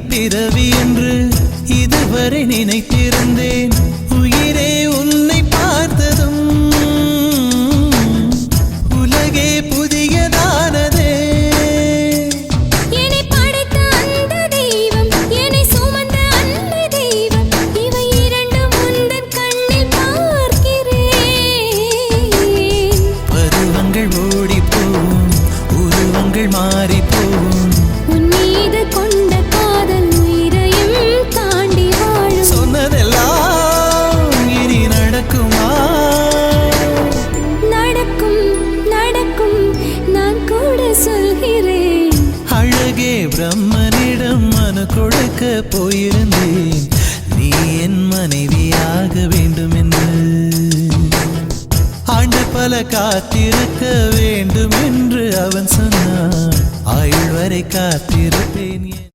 பிறவி என்று இதுவரை நினைத்திருந்தேன். உயிரே உன்னை பார்த்ததும் உலகே புதியதானதே. என்னை படைத்த அந்த தெய்வம், என்னை சுமந்த அந்த தெய்வம், இவை இரண்டும் உந்தன் கண்ணில் பார்க்கிறேன். பருவங்கள் ஓடிப்போம், உருவங்கள் மாறிப்போம். உன் மீது கொண்ட காதல் உயிரையும் தாண்டி வாழும். சொன்னதெல்லாம் இனி நடக்குமா? நடக்கும் நடக்கும், நான் கூட சொல்கிறேன். அழகே பிரம்மனிடம் மனு கொடுக்க போயிருந்தேன், நீ என் மனைவியாக வேண்டும் என்று. ஆண்டு பல காத்திருக்க வேண்டும் என்று அவன் சொன்னான். ஆயுள் வரை காத்திருப்பேன்.